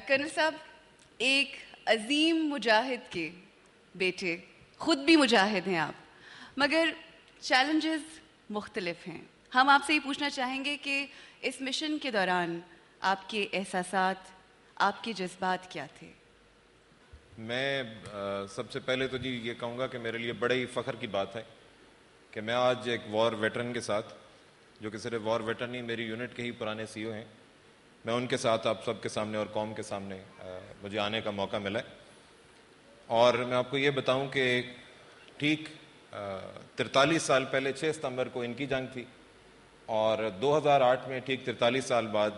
Colonel صاحب، ایک عظیم مجاہد کے بیٹے، خود بھی مجاہد ہیں آپ، مگر چیلنجز مختلف ہیں. ہم آپ سے یہ پوچھنا چاہیں گے کہ اس مشن کے دوران آپ کے احساسات، آپ کے جذبات کیا تھے؟ میں سب سے پہلے تو یہ کہوں گا کہ میرے لیے بڑے ہی فخر کی بات ہے کہ میں آج ایک وار ویٹرن کے ساتھ، جو کہ صرف وار ویٹرن نہیں، میری یونٹ کے ہی پرانے سی او ہیں، میں ان کے ساتھ آپ سب کے سامنے اور قوم کے سامنے مجھے آنے کا موقع ملا ہے. اور میں آپ کو یہ بتاؤں کہ ٹھیک 43 سال پہلے 6 ستمبر کو ان کی جنگ تھی، اور 2008 میں ٹھیک 43 سال بعد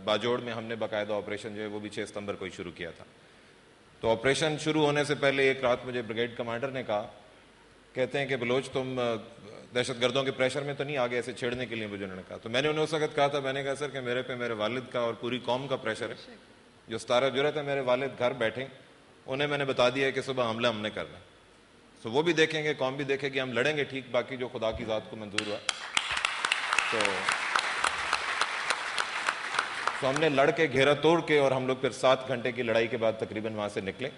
باجوڑ میں ہم نے باقاعدہ آپریشن جو ہے وہ بھی 6 ستمبر کو ہی شروع کیا تھا. تو آپریشن شروع ہونے سے پہلے ایک رات مجھے بریگیڈ کمانڈر نے کہا، کہتے ہیں کہ بلوچ تم دہشت گردوں کے پریشر میں تو نہیں آگے ایسے چھیڑنے کے لیے؟ مجھے انہوں نے کہا. تو میں نے انہیں اس وقت کہا تھا، میں نے کہا سر کہ میرے پہ میرے والد کا اور پوری قوم کا پریشر ہے. جو 17 جرأت ہے میرے والد گھر بیٹھے، انہیں میں نے بتا دیا ہے کہ صبح حملہ ہم نے کرنا ہے. تو وہ بھی دیکھیں گے، قوم بھی دیکھے گی، ہم لڑیں گے ٹھیک، باقی جو خدا کی ذات کو منظور ہوا. تو ہم نے لڑ کے گھیرا توڑ کے، اور ہم لوگ پھر 7 گھنٹے کی لڑائی کے بعد تقریباً وہاں سے نکلے.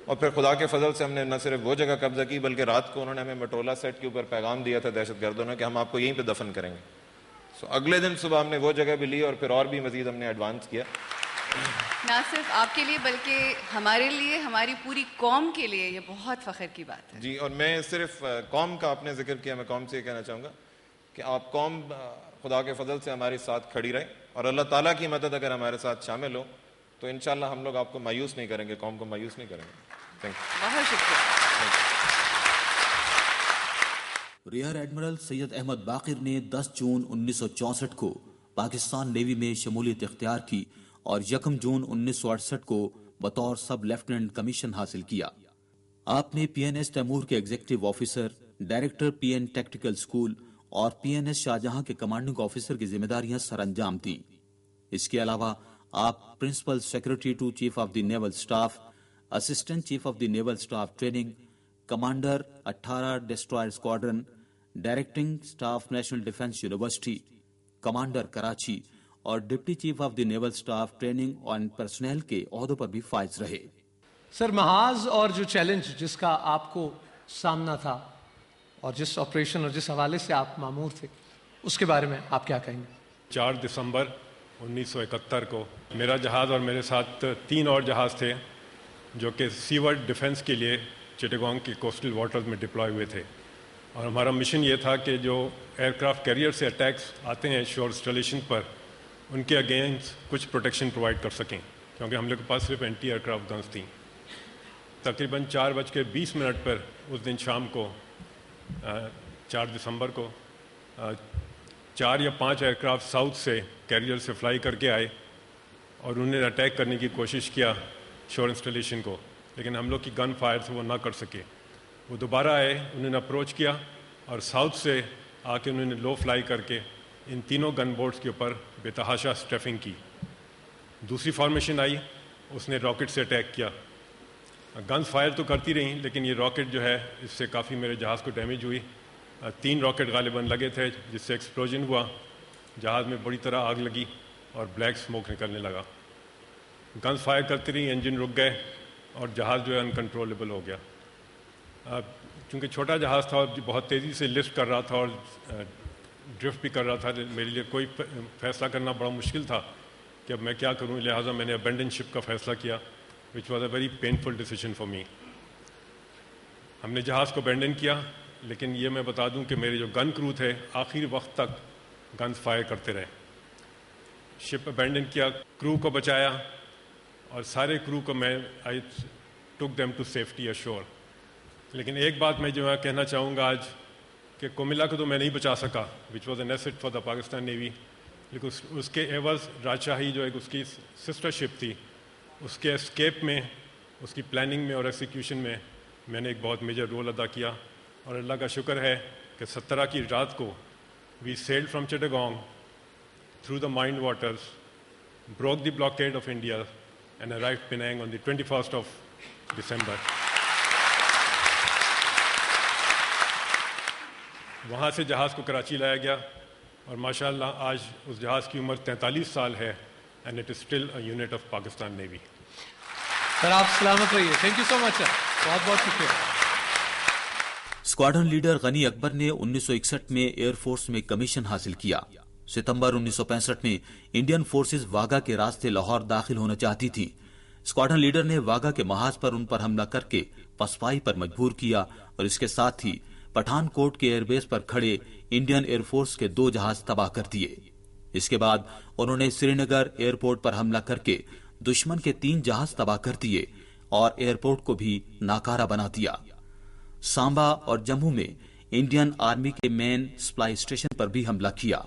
اور پھر خدا کے فضل سے ہم نے نہ صرف وہ جگہ قبضہ کی، بلکہ رات کو انہوں نے ہمیں مٹولہ سیٹ کے اوپر پیغام دیا تھا دہشت گردوں نے کہ ہم آپ کو یہیں پہ دفن کریں گے. اگلے دن صبح ہم نے وہ جگہ بھی لی، اور پھر اور بھی مزید ہم نے ایڈوانس کیا. نہ صرف آپ کے لیے بلکہ ہمارے لیے، ہماری پوری قوم کے لیے یہ بہت فخر کی بات ہے. جی، اور میں صرف قوم کا آپ نے ذکر کیا، میں قوم سے یہ کہنا چاہوں گا کہ آپ قوم خدا کے فضل سے ہمارے ساتھ کھڑی رہے، اور اللہ تعالیٰ کی مدد اگر ہمارے ساتھ شامل ہو تو انشاءاللہ ہم لوگ آپ کو مایوس نہیں کریں گے، قوم کو مایوس نہیں کریں گے. بہت شکریہ. ریئر ایڈمرل سید احمد باقر نے 10 جون 1964 کو پاکستان نیوی میں شمولیت اختیار کی اور 1 جون 1968 کو بطور سب لیفٹیننٹ کمیشن حاصل کیا. آپ نے پی این ایس تیمور کے executive officer, director P N tactical school اور پی این ایس شاہجہاں کے کمانڈنگ آفیسر کی ذمہ داریاں سر انجام دیں. اس کے علاوہ آپ principal secretary to chief of the naval staff, assistant chief of the naval staff training, commander 18 destroyer squadron, directing staff national defence university, commander Karachi اور deputy chief of the naval staff training and personnel کے عہدوں پر بھی فائز رہے. سر، محاذ اور جو challenge جس کا آپ کو سامنا تھا اور جس آپریشن اور جس حوالے سے آپ مامور تھے، اس کے بارے میں آپ کیا کہیں گے؟ 4 دسمبر 1971 کو میرا جہاز اور میرے ساتھ 3 اور جہاز تھے جو کہ سی ورڈ ڈیفنس کے لیے چٹاگانگ کے کوسٹل واٹرز میں ڈپلوائے ہوئے تھے. اور ہمارا مشن یہ تھا کہ جو ایئر کرافٹ کیریئر سے اٹیکس آتے ہیں شور انسٹالیشن پر، ان کے اگینسٹ کچھ پروٹیکشن پرووائڈ کر سکیں، کیونکہ ہم لوگ کے پاس صرف اینٹی ایئر کرافٹ گنز تھیں. تقریباً 4:20 پر اس دن شام کو 4 دسمبر کو 4 یا 5 ایئر کرافٹ ساؤتھ سے کیریئر سے فلائی کر کے آئے، اور انہوں نے اٹیک کرنے کی کوشش کیا شور انسٹالیشن کو، لیکن ہم لوگ کی گن فائر سے وہ نہ کر سکے. وہ دوبارہ آئے، انہوں نے اپروچ کیا اور ساؤتھ سے آ کے انہوں نے لو فلائی کر کے ان تینوں گن بورڈز کے اوپر بے تحاشا اسٹریفنگ کی. دوسری فارمیشن آئی، اس نے راکٹ سے اٹیک کیا. گنز فائر تو کرتی رہیں، لیکن یہ راکٹ جو ہے اس سے کافی میرے جہاز کو ڈیمیج ہوئی. 3 راکٹ غالباً لگے تھے جس سے ایکسپلوژن ہوا، جہاز میں بڑی طرح آگ لگی اور بلیک سموک نکلنے لگا. گنز فائر کرتی رہی، انجن رک گئے اور جہاز جو ہے انکنٹرولیبل ہو گیا. چونکہ چھوٹا جہاز تھا اور بہت تیزی سے لفٹ کر رہا تھا اور ڈرفٹ بھی کر رہا تھا، میرے لیے کوئی فیصلہ کرنا بڑا مشکل تھا کہ اب میں کیا کروں. لہٰذا میں نے ابینڈن شپ کا فیصلہ کیا، which was a very painful decision for me. ہم نے جہاز کو ابینڈن کیا، لیکن یہ میں بتا دوں کہ میرے جو گن کرو تھے آخری وقت تک گنز فائر کرتے رہے. شپ ابینڈن کیا، کرو کو بچایا، اور سارے کرو کو میں آئی ٹک دیم ٹو سیفٹی اشور. لیکن ایک بات میں جو ہے کہنا چاہوں گا آج کہ کوملا کو تو میں نہیں بچا سکا، which was an asset for the Pakistan Navy, لیکن اس کے ایوز راجشاہی جو ایک اس کی سسٹر شپ تھی، اس کے اسکیپ میں، اس کی پلاننگ میں اور ایکسیکیوشن میں نے ایک بہت میجر رول ادا کیا. اور اللہ کا شکر ہے کہ 17 کی رات کو we sailed from Chittagong through the mined waters, broke the blockade of India and arrived Penang on the 21 of December. وہاں سے جہاز کو کراچی لایا گیا، اور ماشاءاللہ آج اس جہاز کی عمر 43 سال ہے، and it is still a unit of Pakistan Navy. سر آپ سلامت رہیے. تھینک یو سو مچ سر, بہت بہت شکریہ. اسکواڈرن لیڈر غنی اکبر نے 1961 میں ایئر فورس میں کمیشن حاصل کیا. ستمبر 1965 میں انڈین فورسز واگا کے راستے لاہور داخل ہونا چاہتی تھی. اسکواڈرن لیڈر نے واگا کے محاذ پر ان پر حملہ کر کے پسپائی پر مجبور کیا اور اس کے ساتھ ہی پٹھان کوٹ کے ایئر بیس پر کھڑے انڈین ایئر فورس کے 2 جہاز تباہ کر دیے. اس کے بعد انہوں نے سری نگر ایئرپورٹ پر حملہ کر کے دشمن کے 3 جہاز تباہ کر دیے اور ایئرپورٹ کو بھی ناکارہ بنا دیا. سامبا اور جموں میں انڈین آرمی کے مین سپلائی اسٹیشن پر بھی حملہ کیا.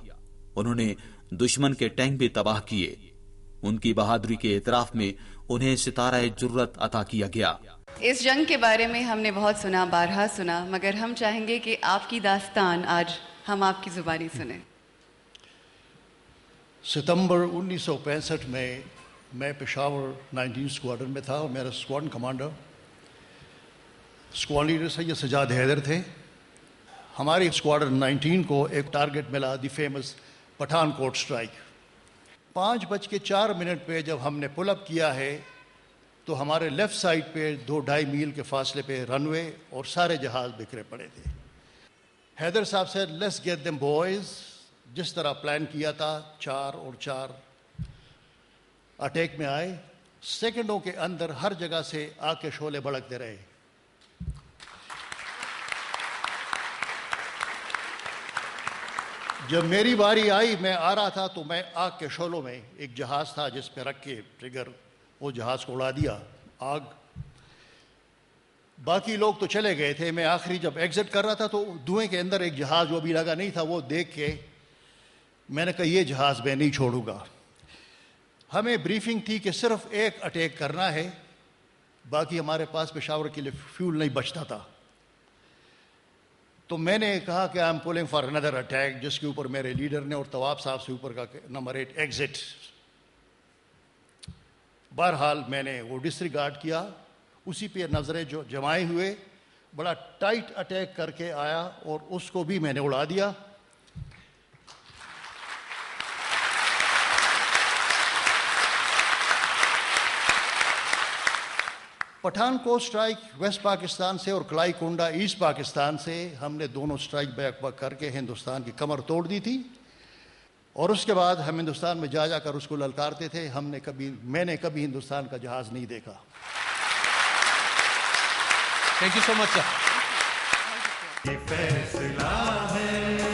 انہوں نے دشمن کے ٹینک بھی تباہ کیے. ان کی بہادری کے اعتراف میں انہیں ستارہ جرت عطا کیا گیا. اس جنگ کے بارے میں ہم نے بہت سنا, بارہا سنا, مگر ہم چاہیں گے کہ آپ کی داستان آج ہم آپ کی زبانی سنیں. ستمبر 1965 میں پشاور 19 اسکواڈرن میں تھا اور میرا squadron commander squadron leader Syed Sajjad Haider تھے. ہماری اسکواڈرن 19 کو ایک ٹارگٹ ملا, the famous Pathankot strike. 5:04 پہ جب ہم نے پل اپ کیا ہے تو ہمارے لیفٹ سائڈ پہ 2-2.5 میل کے فاصلے پہ رن وے اور سارے جہاز بکھرے پڑے تھے. حیدر صاحب سے لیٹس گیٹ دیم بوائز, جس طرح پلان کیا تھا 4 اور 4 اٹیک میں آئے. سیکنڈوں کے اندر ہر جگہ سے آگ کے شعلے بھڑکتے رہے. جب میری باری آئی, میں آ رہا تھا تو میں آگ کے شعلوں میں ایک جہاز تھا جس پہ رکھ کے ٹریگر وہ جہاز کو اڑا دیا. آگ, باقی لوگ تو چلے گئے تھے. میں آخری جب ایگزٹ کر رہا تھا تو دھوئیں کے اندر ایک جہاز جو ابھی لگا نہیں تھا وہ دیکھ کے میں نے کہا یہ جہاز میں نہیں چھوڑوں گا. ہمیں بریفنگ تھی کہ صرف ایک اٹیک کرنا ہے, باقی ہمارے پاس پشاور کے لیے فیول نہیں بچتا تھا. تو میں نے کہا کہ I am polling for another attack, جس کے اوپر میرے لیڈر نے اور طواب صاحب سے اوپر کا نمبر 8 ایگزٹ. بہرحال میں نے وہ ڈسریگارڈ کیا. اسی پہ نظریں جو جمائے ہوئے بڑا ٹائٹ اٹیک کر کے آیا اور اس کو بھی میں نے اڑا دیا. پٹھان کوٹ اسٹرائک ویسٹ پاکستان سے اور کلائی کونڈا ایسٹ پاکستان سے ہم نے دونوں اسٹرائک بیک کر کے ہندوستان کی کمر توڑ دی تھی. اور اس کے بعد ہم ہندوستان میں جا کر اس کو للکارتے تھے. میں نے کبھی ہندوستان کا جہاز نہیں دیکھا. تھینک یو سو مچ سر. یہ فیصلہ ہے